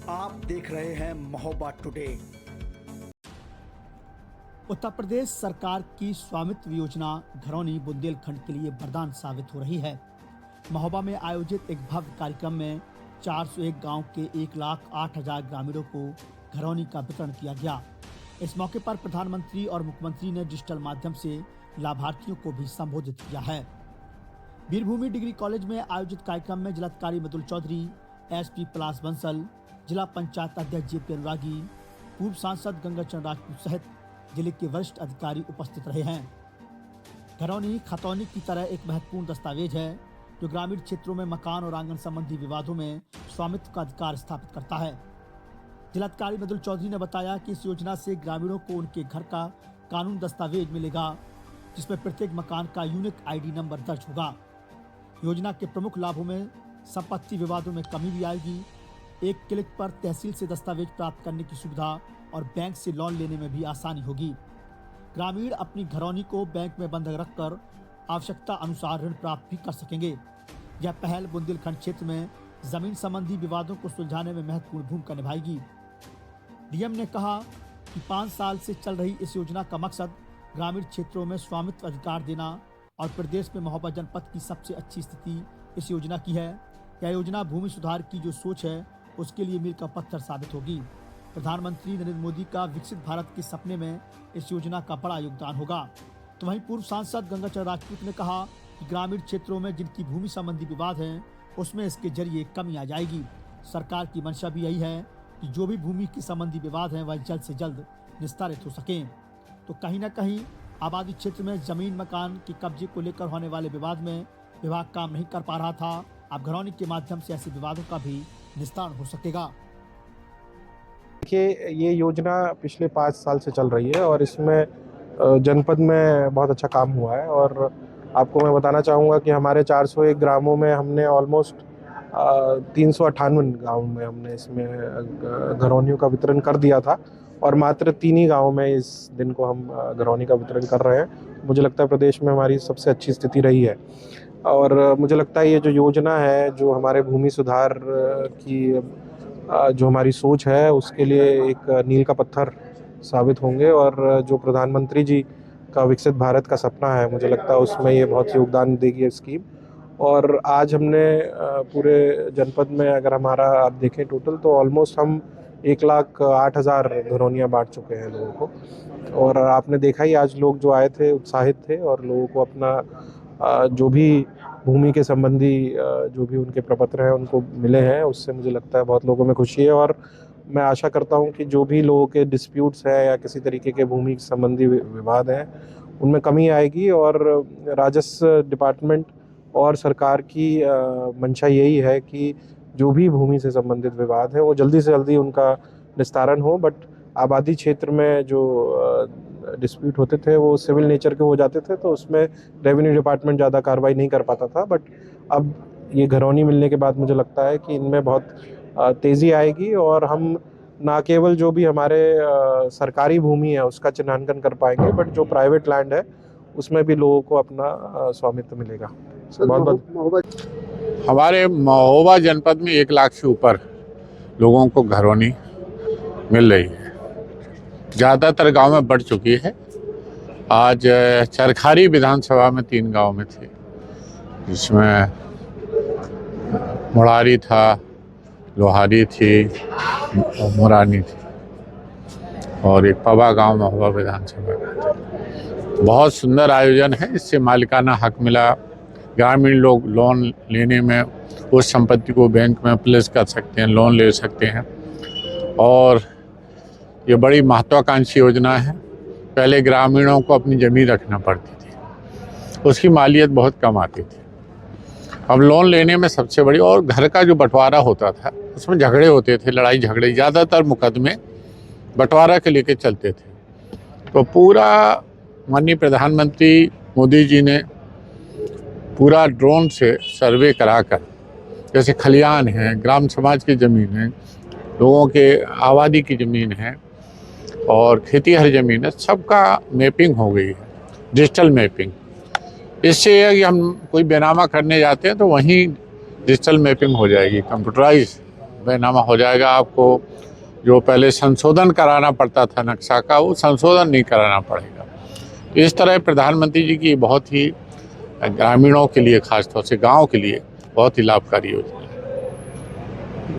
आप देख रहे हैं महोबा टुडे। उत्तर प्रदेश सरकार की स्वामित्व योजना घरौनी बुंदेलखंड के लिए वरदान साबित हो रही है। महोबा में आयोजित एक भव्य कार्यक्रम में 401 गांव के 1,08,000 ग्रामीणों को घरौनी का वितरण किया गया। इस मौके पर प्रधानमंत्री और मुख्यमंत्री ने डिजिटल माध्यम से लाभार्थियों को भी संबोधित किया है। वीरभूमि डिग्री कॉलेज में आयोजित कार्यक्रम में जिलाधिकारी मृदुल चौधरी, एसपी पलाश बंसल, जिला पंचायत अध्यक्ष जेपी अनुरागी, पूर्व सांसद गंगाचरण राजपूत सहित जिले के वरिष्ठ अधिकारी उपस्थित रहे हैं। घरौनी खतौनी की तरह एक महत्वपूर्ण दस्तावेज है जो ग्रामीण क्षेत्रों में मकान और आंगन संबंधी विवादों में स्वामित्व का अधिकार स्थापित करता है। जिलाधिकारी मृदुल चौधरी ने बताया कि इस योजना से ग्रामीणों को उनके घर का कानून दस्तावेज मिलेगा, जिसमें प्रत्येक मकान का यूनिक आईडी नंबर दर्ज होगा। योजना के प्रमुख लाभों में संपत्ति विवादों में कमी भी आएगी। एक क्लिक पर तहसील से दस्तावेज प्राप्त करने की सुविधा और बैंक से लोन लेने में भी आसानी होगी। ग्रामीण अपनी घरौनी को बैंक में बंधक रखकर आवश्यकता अनुसार ऋण प्राप्त भी कर सकेंगे। यह पहल बुंदेलखंड क्षेत्र में जमीन संबंधी विवादों को सुलझाने में महत्वपूर्ण भूमिका निभाएगी। डीएम ने कहा कि 5 साल से चल रही इस योजना का मकसद ग्रामीण क्षेत्रों में स्वामित्व अधिकार देना और प्रदेश में महोबा जनपद की सबसे अच्छी स्थिति इस योजना की है। यह योजना भूमि सुधार की जो सोच है उसके लिए मील का पत्थर साबित होगी। प्रधानमंत्री नरेंद्र मोदी का विकसित भारत के सपने में इस योजना का बड़ा योगदान होगा। तो वहीं पूर्व सांसद गंगाचरण राजपूत ने कहा कि ग्रामीण क्षेत्रों में जिनकी भूमि संबंधी विवाद हैं उसमें इसके जरिए कमी आ जाएगी। सरकार की मंशा भी यही है कि जो भी भूमि के संबंधी विवाद हैं वह जल्द से जल्द निस्तारित हो सकें। तो कहीं न कहीं आबादी क्षेत्र में जमीन मकान के कब्जे को लेकर होने वाले विवाद में विभाग काम नहीं कर पा रहा था। अब घरौनी के माध्यम से ऐसे विवादों का भी निस्तारण हो सकेगा। देखिए, ये योजना पिछले 5 साल से चल रही है और इसमें जनपद में बहुत अच्छा काम हुआ है। और आपको मैं बताना चाहूँगा कि हमारे 401 ग्रामों में हमने ऑलमोस्ट 358 गाँव में हमने इसमें घरौनियों का वितरण कर दिया था और मात्र 3 ही गाँव में इस दिन को हम घरौनी का वितरण कर रहे हैं। मुझे लगता है प्रदेश में हमारी सबसे अच्छी स्थिति रही है और मुझे लगता है ये जो योजना है, जो हमारे भूमि सुधार की जो हमारी सोच है उसके लिए एक मील का पत्थर साबित होंगे और जो प्रधानमंत्री जी का विकसित भारत का सपना है, मुझे लगता है उसमें ये बहुत योगदान देगी ये स्कीम। और आज हमने पूरे जनपद में अगर हमारा आप देखें टोटल तो ऑलमोस्ट हम 1,08,000 घरौनियाँ बांट चुके हैं लोगों को। और आपने देखा ही आज लोग जो आए थे उत्साहित थे और लोगों को अपना जो भी भूमि के संबंधी जो भी उनके प्रपत्र हैं उनको मिले हैं, उससे मुझे लगता है बहुत लोगों में खुशी है। और मैं आशा करता हूं कि जो भी लोगों के डिस्प्यूट्स हैं या किसी तरीके के भूमि संबंधी विवाद हैं उनमें कमी आएगी। और राजस्व डिपार्टमेंट और सरकार की मंशा यही है कि जो भी भूमि से संबंधित विवाद है वो जल्दी से जल्दी उनका निस्तारण हो। बट आबादी क्षेत्र में जो डिस्प्यूट होते थे वो सिविल नेचर के हो जाते थे, तो उसमें रेवेन्यू डिपार्टमेंट ज़्यादा कार्रवाई नहीं कर पाता था। बट अब ये घरौनी मिलने के बाद मुझे लगता है कि इनमें बहुत तेज़ी आएगी और हम ना केवल जो भी हमारे सरकारी भूमि है उसका चिन्हांकन कर पाएंगे, बट जो प्राइवेट लैंड है उसमें भी लोगों को अपना स्वामित्व मिलेगा। बहुत बहुत हमारे महोबा जनपद में 1 लाख से ऊपर लोगों को घरौनी मिल रही है। ज़्यादातर गांव में बढ़ चुकी है। आज चरखारी विधानसभा में 3 गांव में थे, जिसमें मुरारी था, लोहारी थी, मुरानी थी और एक पवा गांव महोबा विधानसभा का था। बहुत सुंदर आयोजन है। इससे मालिकाना हक मिला। ग्रामीण लोग लोन लेने में उस संपत्ति को बैंक में प्लेस कर सकते हैं, लोन ले सकते हैं और ये बड़ी महत्वाकांक्षी योजना है। पहले ग्रामीणों को अपनी ज़मीन रखना पड़ती थी, उसकी मालियत बहुत कम आती थी। अब लोन लेने में सबसे बड़ी, और घर का जो बंटवारा होता था उसमें झगड़े होते थे, लड़ाई झगड़े, ज़्यादातर मुकदमे बंटवारा के लेके चलते थे। तो पूरा माननीय प्रधानमंत्री मोदी जी ने पूरा ड्रोन से सर्वे कराकर, जैसे खलियान है, ग्राम समाज की ज़मीन है, लोगों के आबादी की ज़मीन है और खेती हर ज़मीन है, सबका मैपिंग हो गई है, डिजिटल मैपिंग। इससे यह है कि हम कोई बेनामा करने जाते हैं तो वहीं डिजिटल मैपिंग हो जाएगी, कंप्यूटराइज बेनामा हो जाएगा। आपको जो पहले संशोधन कराना पड़ता था नक्शा का, वो संशोधन नहीं कराना पड़ेगा। इस तरह प्रधानमंत्री जी की बहुत ही ग्रामीणों के लिए, खासतौर से गाँव के लिए बहुत ही लाभकारी योजना।